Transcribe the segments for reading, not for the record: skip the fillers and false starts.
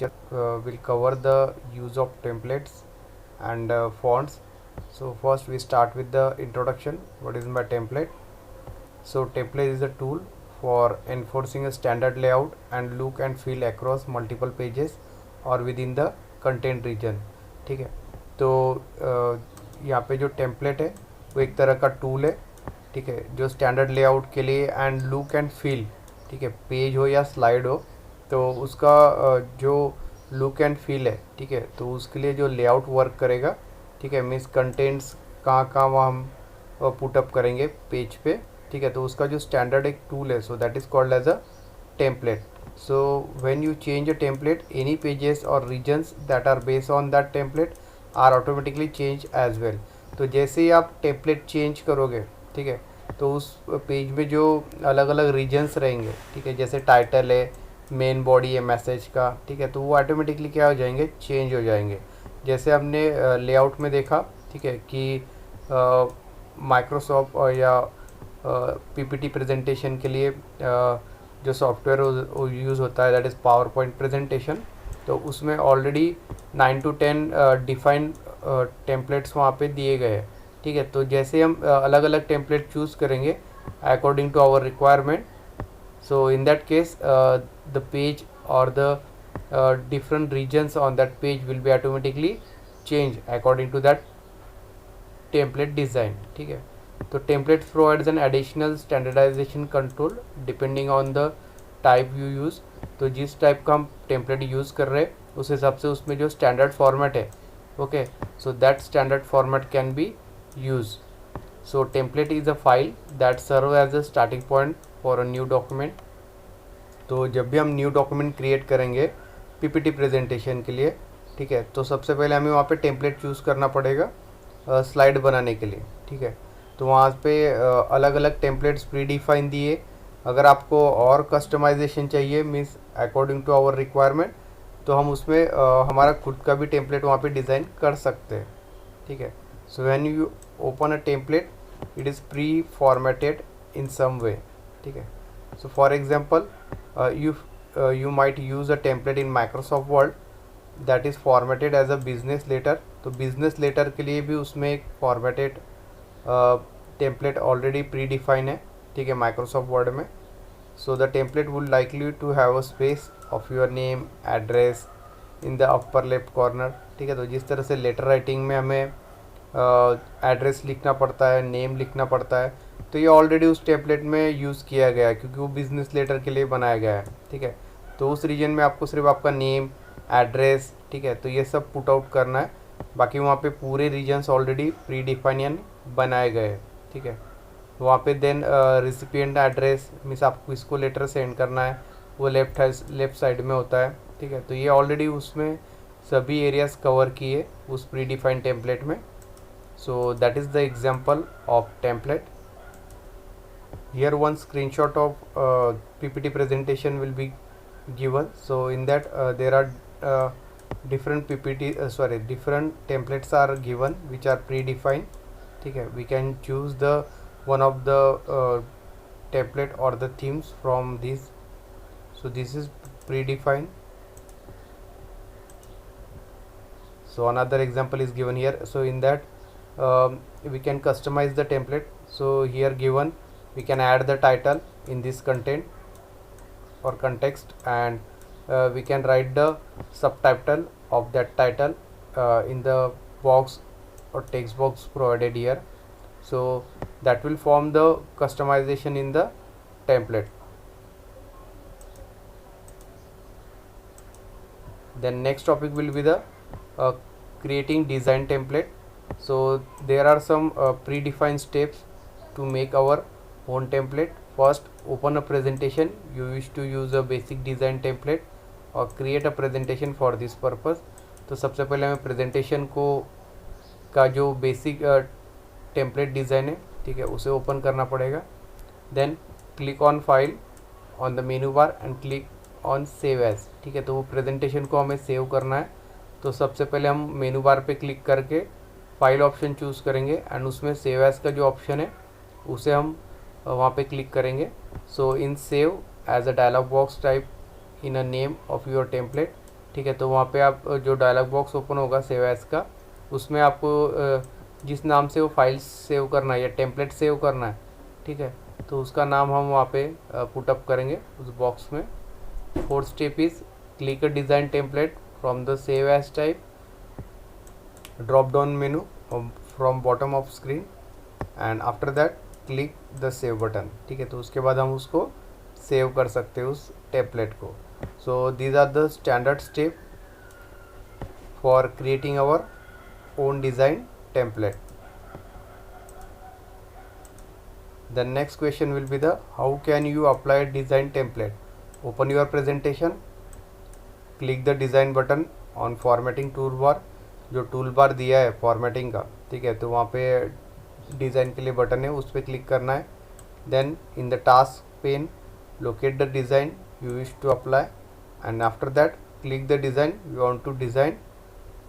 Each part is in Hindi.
will cover the use of templates and fonts. So first we start with the introduction. What is my template? So template is a tool for enforcing a standard layout and look and feel across multiple pages or within the content region. ठीक है, तो यहाँ पे जो टेम्पलेट है वो एक तरह का टूल है, ठीक है, जो स्टैंडर्ड लेआउट के लिए एंड लुक एंड फील, ठीक है, पेज हो या स्लाइड हो, तो उसका जो लुक एंड फील है, ठीक है, तो उसके लिए जो लेआउट वर्क करेगा, ठीक है, मीन्स कंटेंट्स कहाँ कहाँ वहाँ हम पुटअप करेंगे पेज पे, ठीक है, तो उसका जो स्टैंडर्ड एक टूल है, so that is called as a template. So when you change a template, any pages or regions that are based on that template are automatically changed as well. तो जैसे ही आप टेम्पलेट चेंज करोगे, ठीक है, तो उस पेज में जो अलग अलग रीजन्स रहेंगे, ठीक है, जैसे टाइटल है, मेन बॉडी है मैसेज का, ठीक है, तो वो ऑटोमेटिकली क्या हो जाएंगे, चेंज हो जाएंगे. जैसे हमने लेआउट में देखा, ठीक है, कि माइक्रोसॉफ्ट या पीपीटी प्रेजेंटेशन के लिए जो सॉफ्टवेयर वो यूज़ होता है, that is power point presentation, तो उसमें ऑलरेडी 9 to 10 डिफाइंड टेम्पलेट्स वहाँ पे दिए गए हैं, ठीक है, तो जैसे हम अलग अलग टेम्पलेट चूज़ करेंगे according to our requirement, so in that case the page or the different regions on that page will be automatically changed according to that template design. ठीक है, तो template provides an additional standardization control depending on the type you use. तो जिस टाइप का हम टेम्पलेट यूज़ कर रहे हैं उस हिसाब से उसमें जो स्टैंडर्ड फॉर्मेट है, okay, so that standard format can be use. So template is a file that serve as a starting point for a new document. तो जब भी हम न्यू डॉक्यूमेंट क्रिएट करेंगे पीपीटी प्रेजेंटेशन के लिए, ठीक है, तो सबसे पहले हमें वहाँ पे टेम्पलेट चूज़ करना पड़ेगा स्लाइड बनाने के लिए, ठीक है, तो वहाँ पे अलग अलग टेम्पलेट्स प्री डिफाइन दिए. अगर आपको और कस्टमाइजेशन चाहिए means according to our requirement, तो हम उसमें हमारा खुद का भी टेम्पलेट वहाँ पे डिज़ाइन कर सकते हैं, ठीक है. So when you open a template it is pre formatted in some way, ठीक है. So for example you might use a template in Microsoft Word that is formatted as a business letter. तो business letter के लिए भी उसमें एक formatted template already pre-define है, ठीक है, Microsoft Word में. So the template would likely to have a space of your name, address in the upper left corner, ठीक है. तो जिस तरह से लेटर राइटिंग में हमें एड्रेस लिखना पड़ता है, नेम लिखना पड़ता है, तो ये ऑलरेडी उस टेम्पलेट में यूज़ किया गया है क्योंकि वो बिज़नेस लेटर के लिए बनाया गया है, ठीक है. तो उस रीजन में आपको सिर्फ आपका नेम, एड्रेस, ठीक है, तो ये सब पुट आउट करना है. बाकी वहाँ पे पूरे रीजन्स ऑलरेडी प्री डिफाइन बनाए गए हैं, ठीक है. वहाँ पे देन रिसिपिएंट एड्रेस मीन्स आपको इसको लेटर सेंड करना है, वो लेफ्ट साइड में होता है, ठीक है. तो ये ऑलरेडी उसमें सभी एरियाज कवर किए उस प्री डिफाइंड टेम्पलेट में. So that is the example of template. Here one screenshot of PPT presentation will be given. So in that there are different different templates are given which are predefined. ठीक है, we can choose the one of the template or the themes from this. So this is predefined. So another example is given here. So in that we can customize the template. So here given we can add the title in this content or context, and we can write the subtitle of that title in the box or text box provided here. So that will form the customization in the template. Then next topic will be the creating design template. So there are some predefined steps to make our own template. First, open a presentation. You wish to use a basic design template or create a presentation for this purpose. तो सबसे पहले हमें प्रेजेंटेशन को का जो बेसिक टेम्पलेट डिज़ाइन है, ठीक है, उसे ओपन करना पड़ेगा. Then click on file on the menu bar and click on save as, ठीक है. तो वो प्रेजेंटेशन को हमें सेव करना है. तो सबसे पहले हम मेनू बार पे क्लिक करके फाइल ऑप्शन चूज़ करेंगे एंड उसमें सेव एज का जो ऑप्शन है उसे हम वहाँ पे क्लिक करेंगे. So in save as a dialog box type in a name of your template. ठीक है। तो वहाँ पे आप जो डायलॉग बॉक्स ओपन होगा सेव एज का, उसमें आपको जिस नाम से वो फाइल सेव करना है या टेम्पलेट सेव करना है, ठीक है, तो उसका नाम हम वहाँ पे पुटअप करेंगे उस बॉक्स में। Fourth step is click a design template from the save as type drop down menu from bottom of screen and after that click the save button, ठीक है। तो उसके बाद हम उसको सेव कर सकते हैं उस टेम्पलेट को। So these are the standard step for creating our own design template. The next question will be the how can you apply a design template? Open your presentation, click the design button on formatting toolbar, जो टूल बार दिया है फॉर्मेटिंग का, ठीक है, तो वहाँ पे डिज़ाइन के लिए बटन है, उस पर क्लिक करना है। Then in the task pane locate the design you wish to apply and after that click the design you want to design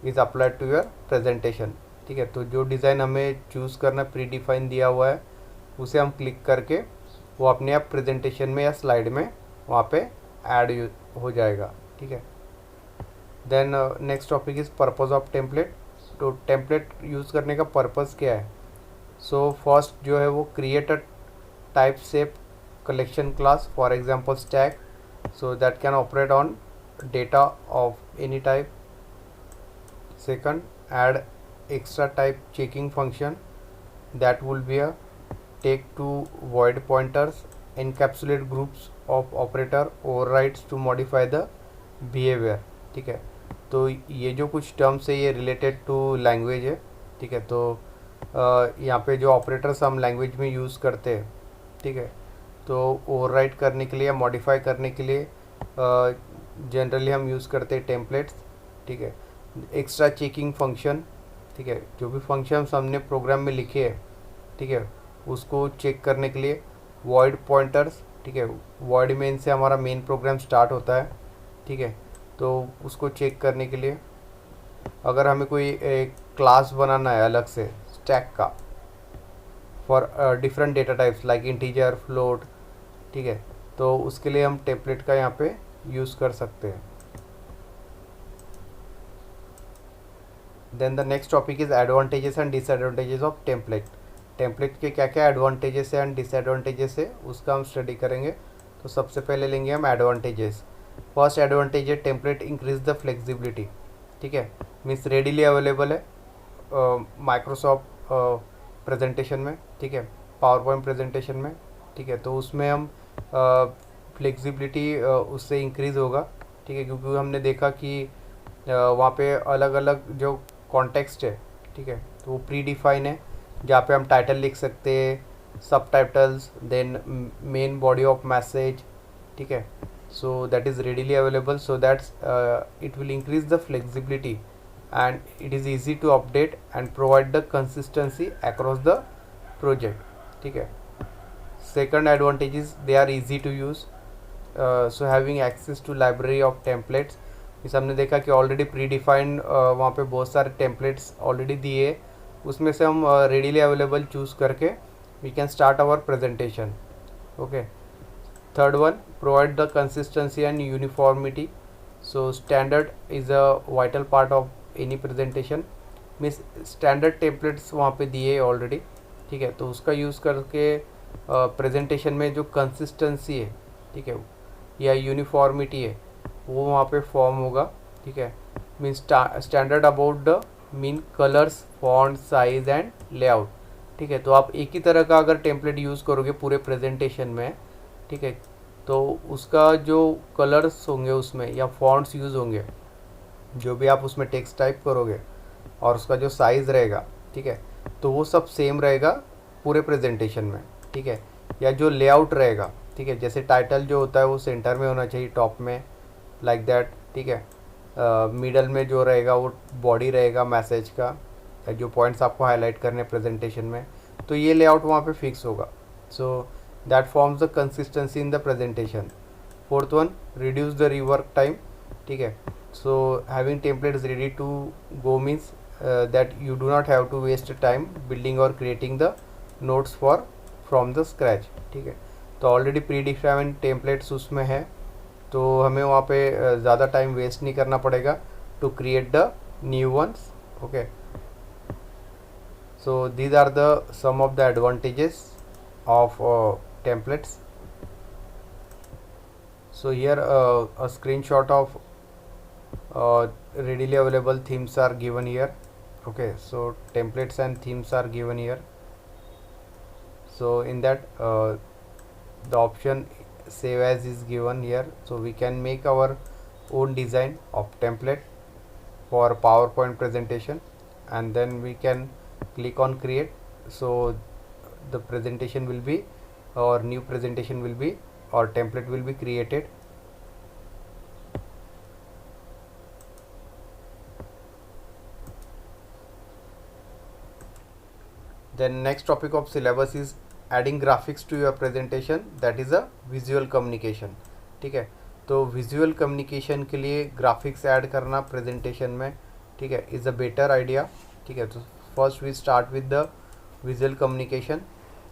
is applied to your presentation, ठीक है। तो जो डिज़ाइन हमें चूज़ करना प्री डिफाइन दिया हुआ है उसे हम क्लिक करके वो अपने आप प्रेजेंटेशन में या स्लाइड में वहाँ पे ऐड हो जाएगा, ठीक है। Then next topic is purpose of template. तो टेम्पलेट यूज़ करने का पर्पस क्या है? सो फर्स्ट जो है वो create a type shape collection class for example stack, so that can operate on data of any type. Second, add extra type checking function that will be a take to void pointers, encapsulate groups of operator overrides to modify the behavior, ठीक है। तो ये जो कुछ टर्म्स है ये रिलेटेड टू लैंग्वेज है, ठीक है। तो यहाँ पे जो ऑपरेटर्स हम लैंग्वेज में यूज़ करते हैं, ठीक है, तो ओवरराइड करने के लिए या मॉडिफाई करने के लिए जनरली हम यूज़ करते हैं टेम्पलेट्स, ठीक है। एक्स्ट्रा चेकिंग फंक्शन, ठीक है, जो भी फंक्शंस हमने प्रोग्राम में लिखे हैं, ठीक है, उसको चेक करने के लिए वॉइड पॉइंटर्स, ठीक है, वॉइड मेन से हमारा मेन प्रोग्राम स्टार्ट होता है, ठीक है, तो उसको चेक करने के लिए अगर हमें कोई एक क्लास बनाना है अलग से स्टैक का for different data types like integer float, ठीक है, तो उसके लिए हम टेम्पलेट का यहाँ पे यूज़ कर सकते हैं। Then the next topic is advantages and disadvantages of template. Template के क्या क्या एडवांटेजेस है एंड डिसएडवांटेजेस है उसका हम स्टडी करेंगे। तो सबसे पहले लेंगे हम एडवांटेजेस। फर्स्ट एडवांटेज है टेम्पलेट इंक्रीज द फ्लेक्सिबिलिटी, ठीक है, मीन्स रेडीली अवेलेबल है माइक्रोसॉफ्ट प्रेजेंटेशन में, ठीक है, पावर पॉइंट प्रेजेंटेशन में, ठीक है, तो उसमें हम फ्लेक्सिबिलिटी उससे इंक्रीज़ होगा, ठीक है, क्योंकि हमने देखा कि वहाँ पे अलग अलग जो कॉन्टेक्स्ट है, ठीक है, तो वो प्री डिफाइन है, जहाँ पे हम टाइटल लिख सकते हैं, सब titles, then main body of message, ठीक है, so that is readily available, so that's it will increase the flexibility and it is easy to update and provide the consistency across the project, ठीक है। Second advantage is they are easy to use, so having access to library of templates. इस हमने देखा कि ऑलरेडी प्री डिफाइंड वहाँ पे बहुत सारे टेम्पलेट्स ऑलरेडी दिए, उसमें से हम रेडीली अवेलेबल चूज़ करके we can start our presentation, okay. Third one, provide the consistency and uniformity, so standard is a vital part of any presentation, means standard templates वहाँ पे दिए ऑलरेडी, ठीक है, तो उसका यूज़ करके प्रेजेंटेशन में जो कंसिस्टेंसी है, ठीक है, या यूनिफॉर्मिटी है वो वहाँ पे फॉर्म होगा, ठीक है, means standard about the mean colours font size and layout, ठीक है। तो आप एक ही तरह का अगर टेम्पलेट यूज़ करोगे पूरे प्रेजेंटेशन में, ठीक है, तो उसका जो कलर्स होंगे उसमें या फॉन्ट्स यूज़ होंगे, जो भी आप उसमें टेक्स्ट टाइप करोगे और उसका जो साइज़ रहेगा, ठीक है, तो वो सब सेम रहेगा पूरे प्रेजेंटेशन में, ठीक है, या जो लेआउट रहेगा, ठीक है, जैसे टाइटल जो होता है वो सेंटर में होना चाहिए टॉप में, लाइक दैट, ठीक है, मिडल में जो रहेगा वो बॉडी रहेगा मैसेज का, जो पॉइंट्स आपको हाईलाइट करने प्रेजेंटेशन में, तो ये लेआउट वहाँ पे फिक्स होगा, so that forms the consistency in the presentation. Fourth one, reduce the rework time, ठीक है, so having templates ready to go means that you do not have to waste time building और creating the notes from the scratch, ठीक है, तो ऑलरेडी प्री डिफाइंड टेम्पलेट्स उसमें है, तो हमें वहाँ पे ज़्यादा टाइम वेस्ट नहीं करना पड़ेगा to create the new ones. Okay, so these are the some of the advantages of templates. So here a screenshot of readily available themes are given here. Okay, so templates and themes are given here. So in that the option save as is given here, so we can make our own design of template for PowerPoint presentation, and then we can click on create. So the presentation will be, or new presentation will be, or template will be created. Then next topic of syllabus is adding graphics to your presentation, that is a visual communication. ठीक है, तो विजुअल कम्युनिकेशन के लिए ग्राफिक्स ऐड करना प्रेजेंटेशन में, ठीक है, इज़ अ बेटर आइडिया. ठीक है, तो first we start with the visual communication.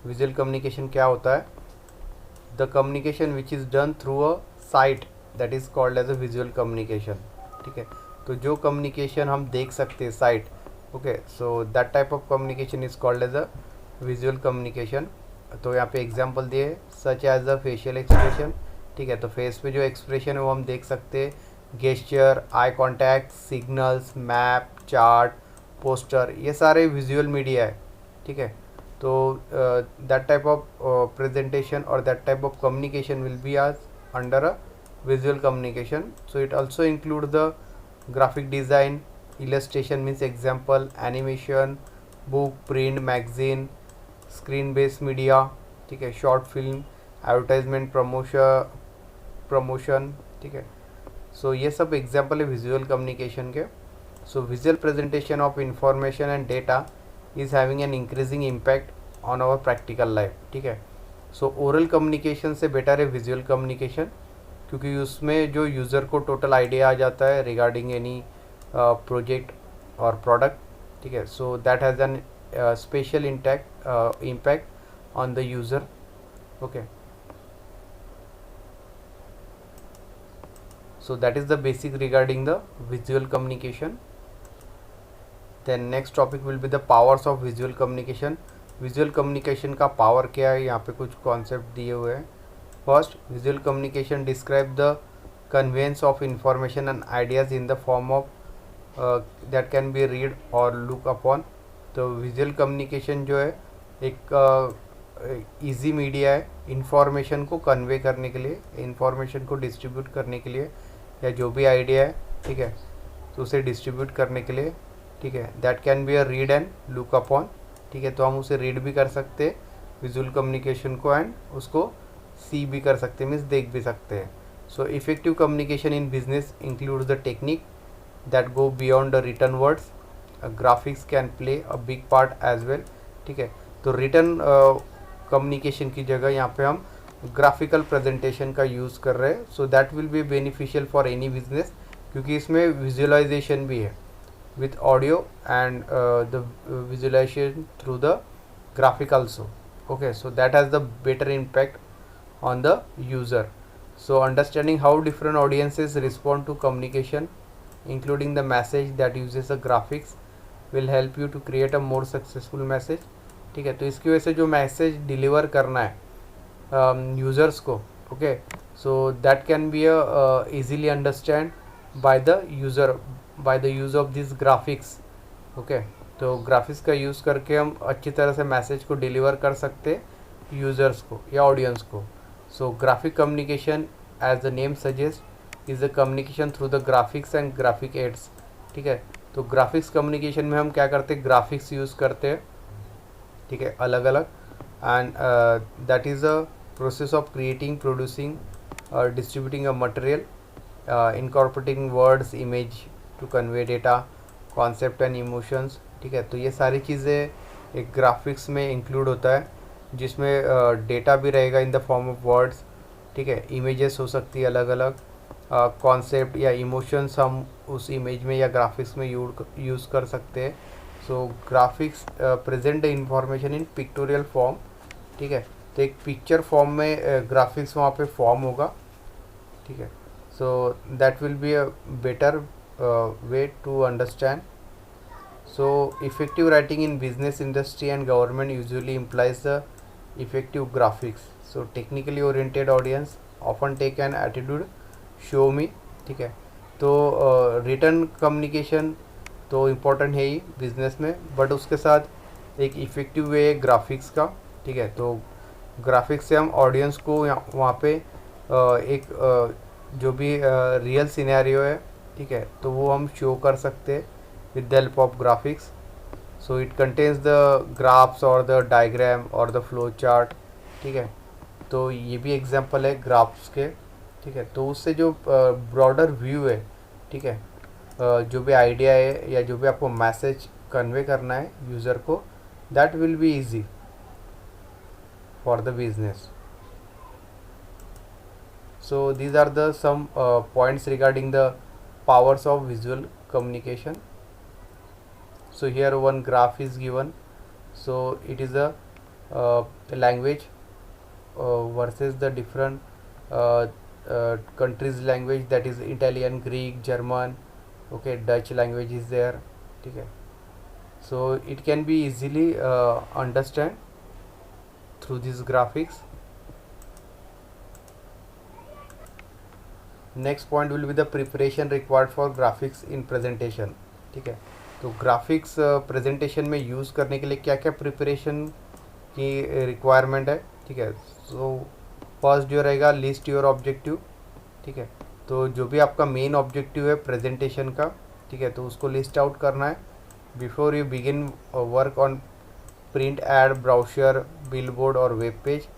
Visual communication क्या होता है? The communication which is done through a sight, that is called as a visual communication. ठीक है, तो जो कम्युनिकेशन हम देख सकते हैं sight, okay, so that type of communication is called as a visual communication. तो यहाँ पे एग्जांपल दिए, such as a facial expression. ठीक है, तो फेस पे जो एक्सप्रेशन है वो हम देख सकते हैं, gesture, eye contact, signals, map, chart, poster, ये सारे विजुअल मीडिया है. ठीक है, तो दैट टाइप ऑफ प्रेजेंटेशन और that type of communication will be आज under a visual communication. So it also include the graphic design, illustration means example, animation, book, print, magazine, screen based media. ठीक है, short film, advertisement, promotion. ठीक है, so ये सब example है visual communication के. So visual presentation of information and data is having an increasing impact on our practical life. ठीक है, so oral communication से better है visual communication, क्योंकि उसमें जो यूज़र को टोटल आइडिया आ जाता है रिगार्डिंग एनी प्रोजेक्ट और प्रोडक्ट. ठीक है, so that has an special impact on the user. Okay, so that is the basic regarding the visual communication. Then next topic will be the powers of visual communication. Visual communication का पावर क्या है, यहाँ पे कुछ कॉन्सेप्ट दिए हुए हैं. First, visual communication describe the conveyance of information and ideas in the form of that can be read or look upon. तो visual communication जो है एक easy मीडिया है इंफॉर्मेशन को कन्वे करने के लिए, इंफॉर्मेशन को डिस्ट्रीब्यूट करने के लिए, या जो भी आइडिया है, ठीक है, तो उसे डिस्ट्रीब्यूट करने के लिए. ठीक है, that can be a read and look upon. ठीक है, तो हम उसे रीड भी कर सकते हैं विजुअल कम्युनिकेशन को, एंड उसको सी भी कर सकते हैं, मीन्स देख भी सकते हैं. So effective communication in business includes the technique that go beyond the written words. Graphics can play a big part as well. ठीक है, तो रिटन कम्युनिकेशन की जगह यहाँ पे हम ग्राफिकल प्रेजेंटेशन का यूज़ कर रहे हैं. So that will be beneficial for any business, क्योंकि इसमें विजुअलाइजेशन भी है with audio and the visualization through the graphic also. Okay, so that has the better impact on the user. So understanding how different audiences respond to communication, including the message that uses the graphics, will help you to create a more successful message. ठीक है, तो इसकी वजह से जो मैसेज डिलीवर करना है यूज़र्स को, okay, so that can B easily understand by the user by the use of these graphics. Okay, तो ग्राफिक्स का यूज़ करके हम अच्छी तरह से मैसेज को डिलीवर कर सकते हैं यूज़र्स को या ऑडियंस को. So graphic communication, as the name suggests, is the communication through the graphics and graphic aids. ठीक है, तो ग्राफिक्स कम्युनिकेशन में हम क्या करते हैं, ग्राफिक्स यूज़ करते हैं. ठीक है, अलग अलग, and that is a process of creating, producing, distributing a material, incorporating words, image to convey data, concept and emotions. ठीक है, तो ये सारी चीज़ें एक ग्राफिक्स में इंक्लूड होता है, जिसमें डेटा भी रहेगा in the form of words. ठीक है, इमेजेस हो सकती है अलग अलग, कॉन्सेप्ट या इमोशंस हम उस इमेज में या ग्राफिक्स में यूज़ कर सकते हैं. So graphics present the information in pictorial form. ठीक है, तो एक पिक्चर फॉर्म में ग्राफिक्स वहाँ पे फॉर्म होगा. ठीक है, so that will be a better way to understand. So effective writing in business, industry and government usually implies the effective graphics. So technically oriented audience often take an attitude show me, ठीक है. तो रिटर्न कम्युनिकेशन तो इम्पोर्टेंट है ही बिजनेस में, बट उसके साथ एक इफ़ेक्टिव वे है ग्राफिक्स का, ठीक है. तो ग्राफिक्स से हम ऑडियंस को वहाँ पे एक जो भी रियल सिनेरियो है, ठीक है, तो वो हम शो कर सकते हैं with the help of graphics. So it contains the graphs or the diagram or the flow chart, ठीक है. तो ये भी एग्जांपल है ग्राफ्स के, ठीक है. तो उससे जो ब्रॉडर व्यू है, ठीक है, जो भी आइडिया है या जो भी आपको मैसेज कन्वे करना है यूज़र को, that will be easy for the business. So these are the some points regarding the powers of visual communication. So here one graph is given. So it is a language versus the different countries language, that is Italian, Greek, German, okay, Dutch language is there, ठीक है. So it can be easily understand through these graphics. Next point will be the preparation required for graphics in presentation, ठीक है. तो ग्राफिक्स प्रेजेंटेशन में यूज़ करने के लिए क्या क्या प्रिपरेशन की रिक्वायरमेंट है, ठीक है. सो फर्स्ट जो रहेगा लिस्ट योर ऑब्जेक्टिव, ठीक है. तो जो भी आपका मेन ऑब्जेक्टिव है प्रेजेंटेशन का, ठीक है, तो उसको लिस्ट आउट करना है before you begin work on print ad, brochure, billboard और web page.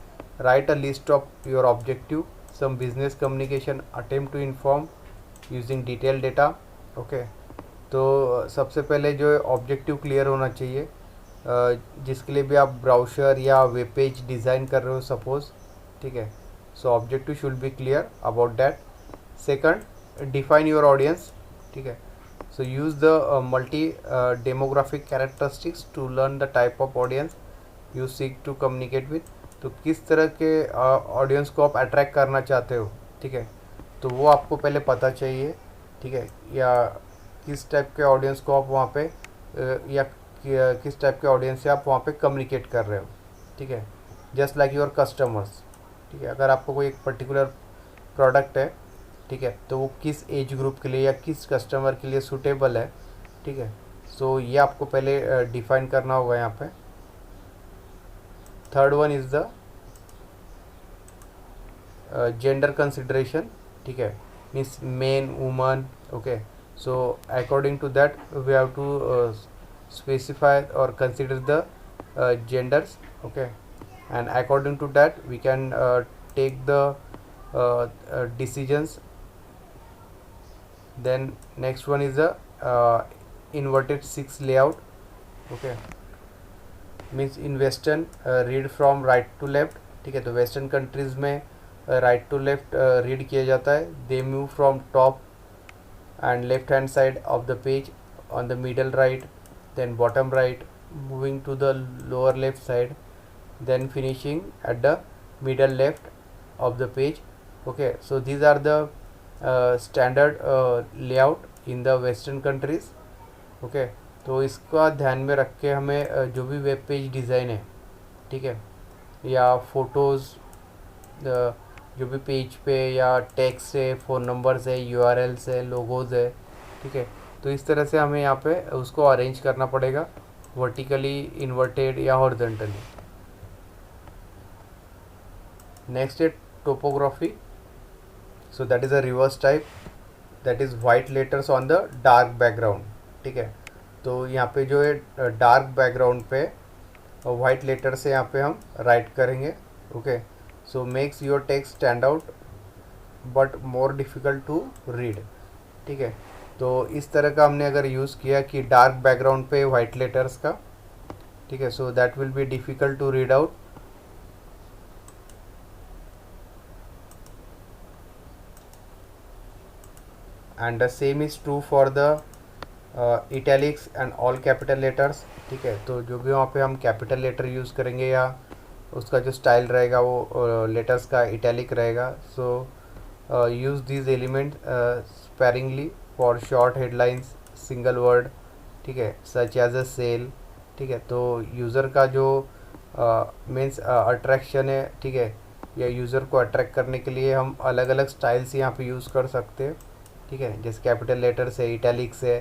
Write a list of your objective, some business communication attempt to inform using detail data, okay. तो सबसे पहले जो है ऑब्जेक्टिव क्लियर होना चाहिए, जिसके लिए भी आप ब्राउशर या वेब पेज डिज़ाइन कर रहे हो सपोज़, ठीक है. So objective should be clear about that. Second, define your audience, ठीक है. So use the multi demographic characteristics to learn the type of audience you seek to communicate with. तो किस तरह के ऑडियंस को आप अट्रैक्ट करना चाहते हो, ठीक है, तो वो आपको पहले पता चाहिए, ठीक है. या किस टाइप के ऑडियंस को आप वहाँ पे या किस टाइप के ऑडियंस से आप वहाँ पे कम्युनिकेट कर रहे हो, ठीक है. जस्ट लाइक योर कस्टमर्स, ठीक है. अगर आपको कोई एक पर्टिकुलर प्रोडक्ट है, ठीक है, तो वो किस एज ग्रुप के लिए या किस कस्टमर के लिए सूटेबल है, ठीक है. सो ये आपको पहले डिफाइन करना होगा यहाँ पे. Third one is the gender consideration, ठीक है, means main, woman, okay. So according to that we have to specify or consider the genders, okay, and according to that we can take the decisions. Then next one is the inverted six layout, okay, means in western read from right to left, ठीक है. तो वेस्टर्न कंट्रीज़ में राइट टू लेफ्ट रीड किया जाता है. They move from top and left hand side of the page on the middle right, then bottom right, moving to the lower left side, then finishing at the middle left of the page, okay. So these are the standard layout in the western countries, okay. तो इसका ध्यान में रख के हमें जो भी वेब पेज डिज़ाइन है, ठीक है, या फोटोज़ जो भी पेज पे या टेक्स्ट है, फ़ोन नंबर्स है, यूआरएल्स है, लोगोज़ है, ठीक है. तो इस तरह से हमें यहाँ पे उसको अरेंज करना पड़ेगा वर्टिकली, इन्वर्टेड या हॉरिजॉन्टली. नेक्स्ट है topography. So that is a reverse type, that is white letters on the dark background, ठीक है. तो यहाँ पे जो है डार्क बैकग्राउंड पे वाइट लेटर से यहाँ पे हम राइट करेंगे, okay. So makes your text stand out but more difficult to read, ठीक है. तो इस तरह का हमने अगर यूज़ किया कि डार्क बैकग्राउंड पे वाइट लेटर्स का, ठीक है, so that will be difficult to read out. And the same is true for the italics and all capital letters, ठीक है. तो जो भी वहाँ पे हम कैपिटल लेटर यूज़ करेंगे या उसका जो स्टाइल रहेगा वो लेटर्स का इटैलिक रहेगा. So use these element sparingly for short headlines, single word, ठीक है, सच एज अ सेल, ठीक है। तो यूज़र का जो मीन्स अट्रैक्शन है, ठीक है, या यूज़र को अट्रैक्ट करने के लिए हम अलग अलग स्टाइल्स यहाँ पे यूज़ कर सकते हैं, ठीक है, जैसे कैपिटल लेटर्स है, इटैलिक्स है,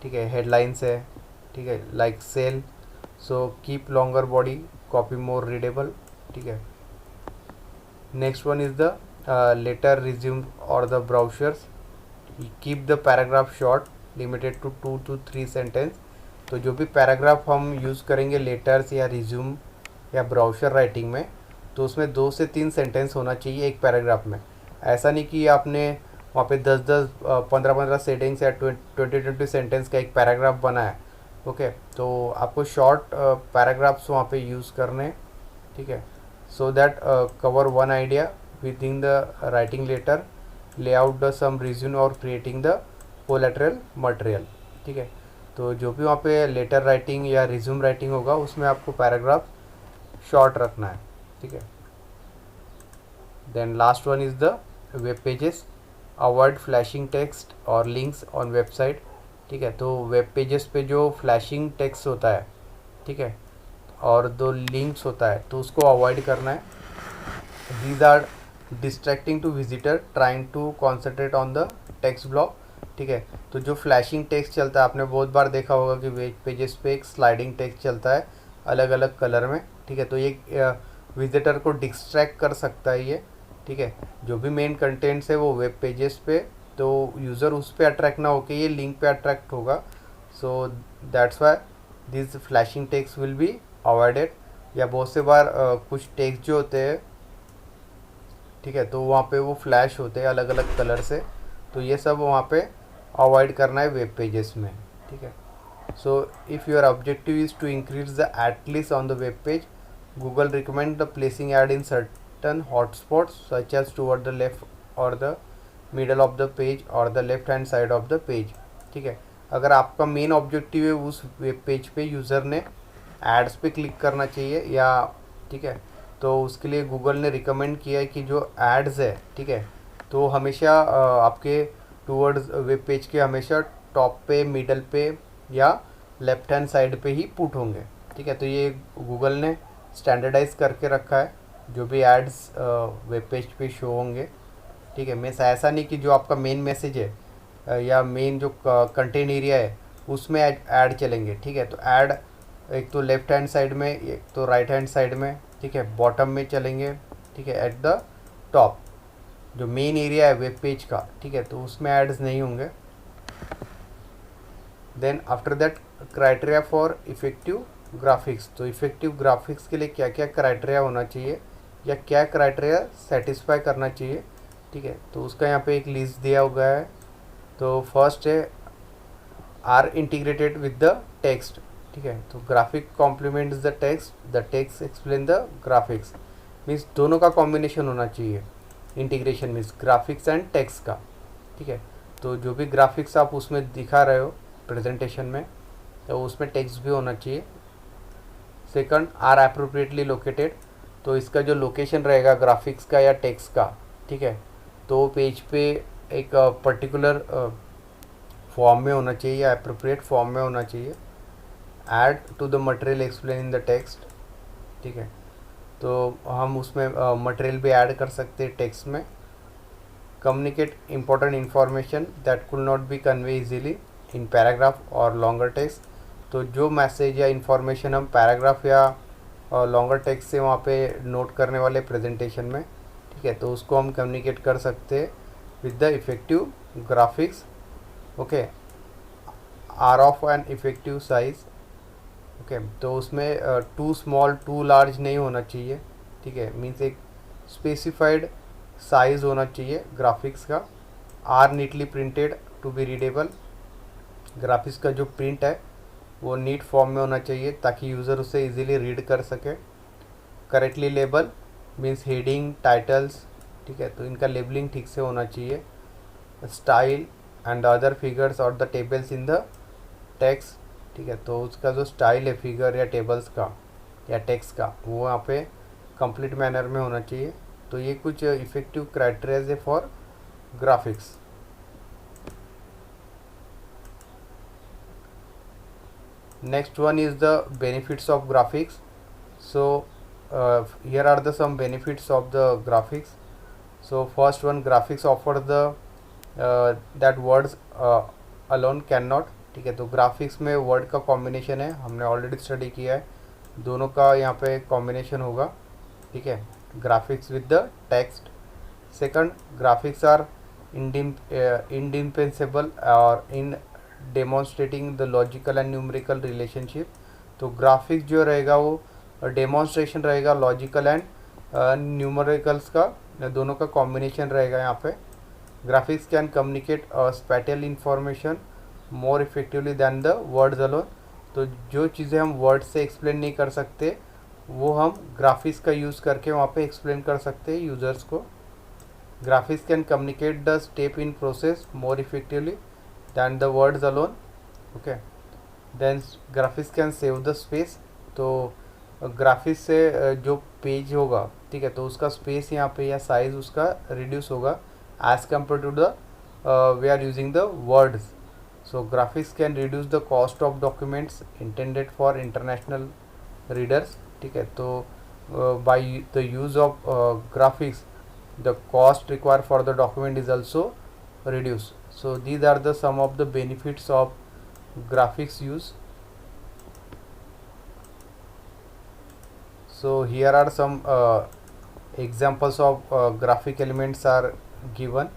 ठीक है, हेडलाइंस है, ठीक है, like sale, so keep longer body, copy more readable, ठीक है। Next one is the letter resume और the brochures, keep the paragraph short, limited to 2 to 3 sentence. तो जो भी पैराग्राफ हम यूज़ करेंगे लेटर्स या रिज्यूम या ब्राउचर राइटिंग में, तो उसमें 2 से 3 सेंटेंस होना चाहिए एक पैराग्राफ में। ऐसा नहीं कि आपने वहाँ पे 10-10 15-15 सेंटेंस या 20-20 सेंटेंस का एक पैराग्राफ बना है, ओके। तो आपको शॉर्ट पैराग्राफ्स वहाँ पे यूज़ करने, ठीक है, so that cover one idea within the writing letter, lay out the some reason और क्रिएटिंग द कोलैटरल मटेरियल, ठीक है। तो जो भी वहाँ पे लेटर राइटिंग या रिज्यूम राइटिंग होगा उसमें आपको पैराग्राफ शॉर्ट रखना है, ठीक है। Then last one is the web pages, avoid flashing text और लिंक्स ऑन वेबसाइट, ठीक है। तो वेब पेजेस पे जो फ्लैशिंग टेक्स्ट होता है, ठीक है, और दो लिंक्स होता है, तो उसको अवॉइड करना है। These are distracting to visitor trying to concentrate on the text block, ठीक है। तो जो फ्लैशिंग टेक्स्ट चलता है, आपने बहुत बार देखा होगा कि वेब पेजेस पे एक स्लाइडिंग टेक्स्ट चलता है अलग अलग कलर में, ठीक है। तो ये विजिटर को डिस्ट्रैक्ट कर सकता है ये, ठीक है। जो भी मेन कंटेंट्स है वो वेब पेजेस पे, तो यूज़र उस पर अट्रैक्ट ना होकर ये लिंक पे अट्रैक्ट होगा, so that's why this flashing text will be avoided. या बहुत से बार कुछ टेक्स्ट जो होते हैं, ठीक है, तो वहाँ पे वो फ्लैश होते हैं अलग अलग कलर से, तो ये सब वहाँ पे अवॉइड करना है वेब पेजेस में, ठीक है। So if your objective is to increase the ad list on the web page, Google recommend the placing ad in certain hotspots such as toward the left और the middle of the page और the left hand side of the page, ठीक है। अगर आपका मेन ऑब्जेक्टिव है उस वेब पेज पे यूज़र ने एड्स पे क्लिक करना चाहिए या, ठीक है, तो उसके लिए गूगल ने रिकमेंड किया है कि जो एड्स है, ठीक है, तो हमेशा आपके टूवर्ड्स वेब पेज के हमेशा टॉप पे, मिडल पे या लेफ्ट हैंड साइड पे ही पुट होंगे, ठीक है। तो ये गूगल ने स्टैंडर्डाइज करके रखा है जो भी एड्स वेब पेज पे शो होंगे, ठीक है। मीन्स ऐसा नहीं कि जो आपका मेन मैसेज है या मेन जो कंटेंट एरिया है उसमें ऐड चलेंगे, ठीक है। तो ऐड एक तो लेफ्ट हैंड साइड में, एक तो राइट हैंड साइड में, ठीक है, बॉटम में चलेंगे, ठीक है, एट द टॉप जो मेन एरिया है वेब पेज का, ठीक है, तो उसमें एड्स नहीं होंगे। Then after that criteria for effective graphics, तो इफ़ेक्टिव ग्राफिक्स के लिए क्या क्या क्राइटेरिया होना चाहिए या क्या क्राइटेरिया सेटिस्फाई करना चाहिए, ठीक है, तो उसका यहाँ पे एक लिस्ट दिया हुआ है। तो फर्स्ट है are integrated with the text, ठीक है, तो graphic complements the text explain the graphics, means दोनों का कॉम्बिनेशन होना चाहिए। Integration means graphics and text का, ठीक है। तो जो भी ग्राफिक्स आप उसमें दिखा रहे हो प्रेजेंटेशन में, तो उसमें टेक्स्ट भी होना चाहिए। सेकंड आर अप्रोप्रिएटली लोकेटेड, तो इसका जो लोकेशन रहेगा ग्राफिक्स का या टेक्स्ट का, ठीक है, तो पेज पे एक पर्टिकुलर फॉर्म में होना चाहिए या अप्रोप्रिएट फॉर्म में होना चाहिए। Add to the material explain in the text, ठीक है, तो हम उसमें मटेरियल भी ऐड कर सकते हैं टेक्स्ट में। Communicate important information that could not be convey easily in paragraph और लॉन्गर टेक्स्ट, तो जो मैसेज या इन्फॉर्मेशन हम पैराग्राफ या लॉन्गर टेक्स्ट से वहाँ पे नोट करने वाले प्रेजेंटेशन में, ठीक है, तो उसको हम कम्युनिकेट कर सकते हैं with the effective graphics, okay. Are of an effective size, okay, तो उसमें टू स्मॉल टू लार्ज नहीं होना चाहिए, ठीक है, मीन्स एक स्पेसिफाइड साइज़ होना चाहिए ग्राफिक्स का। Are neatly printed to be readable, graphics का जो प्रिंट है वो नीट फॉर्म में होना चाहिए ताकि यूज़र उसे इजीली रीड कर सके। Correctly label means heading, titles, ठीक है, तो इनका लेबलिंग ठीक से होना चाहिए। स्टाइल एंड अदर फिगर्स और the tables in the text, ठीक है, तो उसका जो स्टाइल है फिगर या टेबल्स का या टेक्स्ट का वो यहाँ पे कंप्लीट मैनर में होना चाहिए। तो ये कुछ इफ़ेक्टिव क्राइटेरियाज है for graphics. Next one is the benefits of graphics. So here are the some benefits of the graphics. So first one, graphics offer the that words alone can not, ठीक है. तो ग्राफिक्स में वर्ड का कॉम्बिनेशन है, हमने ऑलरेडी स्टडी किया है, दोनों का यहाँ पे कॉम्बिनेशन होगा, ठीक है. Graphics with the text. Second, graphics are indispensable और in demonstrating the logical and numerical relationship. तो ग्राफिक्स जो रहेगा वो डेमोन्स्ट्रेशन रहेगा लॉजिकल एंड न्यूमेरिकल्स का, दोनों का कॉम्बिनेशन रहेगा यहाँ पे. Graphics can communicate spatial information more effectively than the words alone. तो जो चीज़ें हम वर्ड से एक्सप्लेन नहीं कर सकते वो हम ग्राफिक्स का यूज़ करके वहाँ पे एक्सप्लेन कर सकते हैं यूज़र्स को. Graphics can communicate the step in process more effectively than the words alone. Okay. Then graphics can save the space. तो ग्राफिक्स से जो पेज होगा, ठीक है, तो उसका स्पेस यहाँ पे या साइज़ उसका रिड्यूस होगा as compare to the we are using the words. So graphics can reduce the cost of documents intended for international readers, ठीक है. तो by the use of graphics the cost required for the document is also reduced. So these are the some of the benefits of graphics use. So here are some examples of graphic elements are given.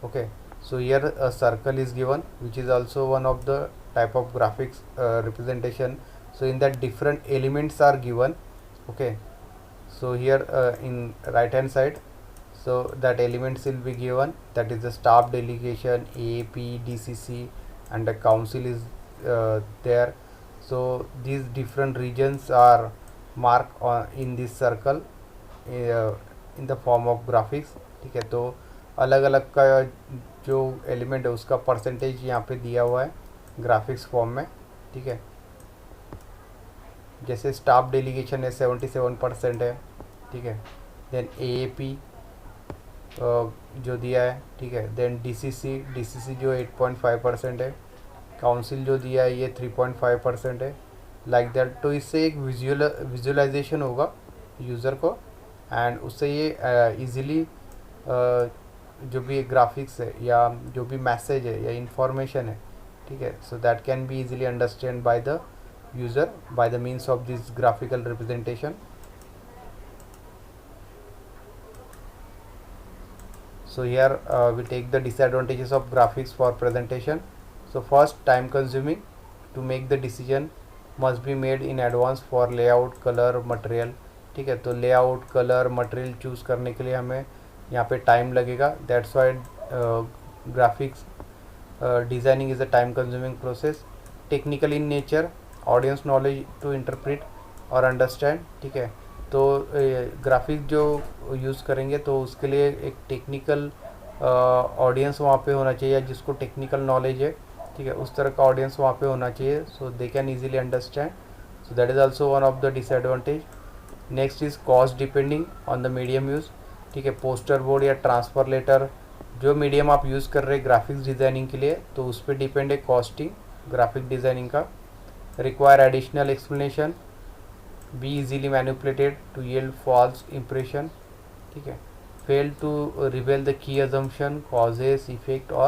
Okay, so here a circle is given, which is also one of the type of graphics representation. So in that different elements are given. Okay, so here in right hand side, so that elements will be given, that is the staff delegation, AAP, DCC, and the council is there. So these different regions are marked on in this circle in the form of graphics, ठीक है. तो अलग अलग का जो एलिमेंट है उसका परसेंटेज यहाँ पे दिया हुआ है ग्राफिक्स फॉर्म में, ठीक है. जैसे स्टाफ डेलीगेशन है 77% है, ठीक है. देन AAP जो दिया है, ठीक है. देन DCC जो 8.5% है. काउंसिल जो दिया है ये 3.5% है, लाइक दैट. तो इससे एक विजुअलाइजेशन होगा यूज़र को, एंड उससे ये इजीली जो भी ग्राफिक्स है या जो भी मैसेज है या इंफॉर्मेशन है, ठीक है, so that can be easily understand by the user by the means of this graphical representation. So here we take the disadvantages of graphics for presentation. So first, time consuming. To make the decision must be made in advance for layout, color, material, ठीक है. तो layout, color, material चूज़ करने के लिए हमें यहाँ पे टाइम लगेगा. That's why graphics designing is a time consuming process. Technical in nature, audience knowledge to interpret और understand, ठीक है. तो ग्राफिक जो यूज़ करेंगे तो उसके लिए एक टेक्निकल ऑडियंस वहाँ पे होना चाहिए, जिसको टेक्निकल नॉलेज है, ठीक है, उस तरह का ऑडियंस वहाँ पे होना चाहिए, so they can easily understand. So that is also one of the disadvantage. Next is cost depending on the medium use, ठीक है. पोस्टर बोर्ड या ट्रांसफ़र लेटर जो मीडियम आप यूज़ कर रहे हैं ग्राफिक्स डिज़ाइनिंग के लिए, तो उस पर डिपेंड है कॉस्टिंग ग्राफिक डिज़ाइनिंग का. Require additional explanation, be easily manipulated to yield false impression, ठीक है. fail to reveal the key assumption, causes, effect or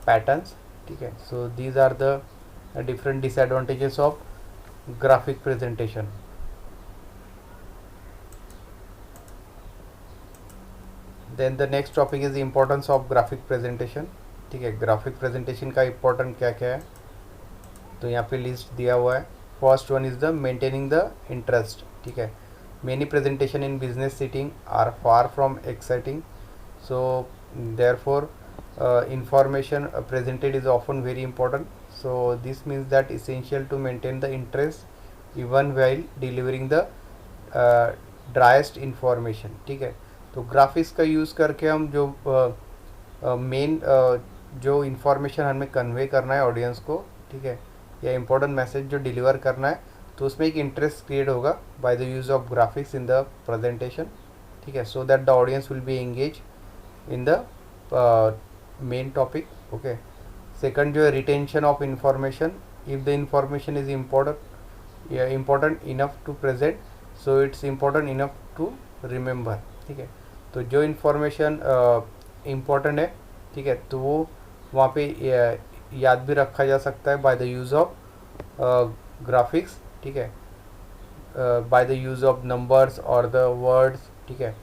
patterns, ठीक है. so these are the different disadvantages of graphic presentation. then the next topic is the importance of graphic presentation, ठीक है. graphic presentation का important क्या क्या है, तो यहाँ पे लिस्ट दिया हुआ है. First one is the maintaining the interest, ठीक है. Many presentation in business setting are far from exciting, so therefore information presented is often very important. So this means that essential to maintain the interest even while delivering the driest information, ठीक है. तो ग्राफिक्स का यूज़ करके हम जो मेन जो इंफॉर्मेशन हमें कन्वे करना है ऑडियंस को, ठीक है, या इम्पोर्टेंट मैसेज जो डिलीवर करना है, तो उसमें एक इंटरेस्ट क्रिएट होगा by the use of graphics in the presentation, ठीक है. So that the audience will be engage in the main topic. Okay. Second जो है retention of information. If the information is important enough to present, so it's important enough to remember. ठीक है. तो जो इन्फॉर्मेशन इम्पोर्टेंट है, ठीक है, तो वो वहाँ पे याद भी रखा जा सकता है bye the use of graphics. ठीक है. Bye the use of numbers और द वर्ड्स. ठीक है.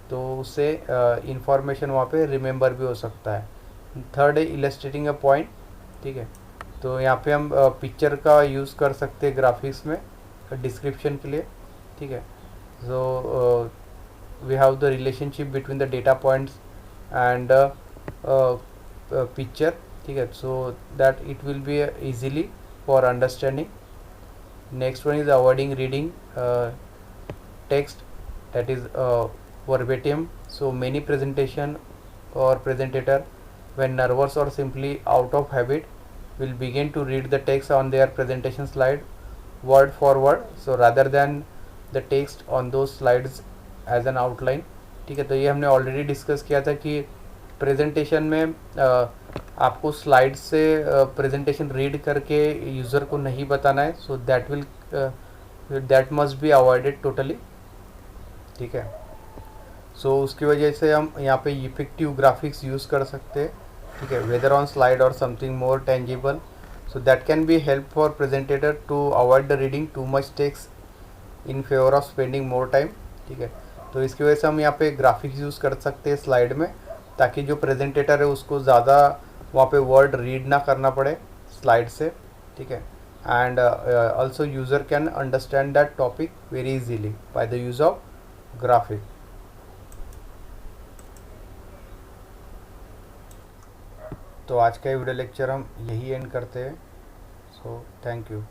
तो उससे इंफॉर्मेशन वहाँ पे रिमेंबर भी हो सकता है. थर्ड है इलस्ट्रेटिंग अ पॉइंट. ठीक है. तो यहाँ पे हम पिक्चर का यूज़ कर सकते हैं ग्राफिक्स में डिस्क्रिप्शन के लिए. ठीक है. So we have the relationship between the data points and picture. ठीक है. So that it will be easily for understanding. Next one is avoiding reading text that is verbatim. So many presentation or presentator, when nervous or simply out of habit, will begin to read the text on their presentation slide word for word, so rather than the text on those slides as an outline. ठीक है. तो ये हमने ऑलरेडी डिस्कस किया था कि प्रेजेंटेशन में आपको स्लाइड से प्रेजेंटेशन रीड करके यूज़र को नहीं बताना है. So that must be avoided totally. ठीक है. सो उसकी वजह से हम यहाँ पे इफेक्टिव ग्राफिक्स यूज़ कर सकते हैं. ठीक है. वेदर ऑन स्लाइड और something more tangible, so that can be help for presentator to avoid the reading too much text in favour of spending more time. ठीक है. तो इसकी वजह से हम यहाँ पे ग्राफिक्स यूज़ कर सकते हैं स्लाइड में, ताकि जो प्रेजेंटेटर है उसको ज़्यादा वहाँ पे वर्ड रीड ना करना पड़े स्लाइड से. ठीक है. And also user can understand that topic very easily bye the use of graphic. तो आज का वीडियो लेक्चर हम यही एंड करते हैं. So thank you.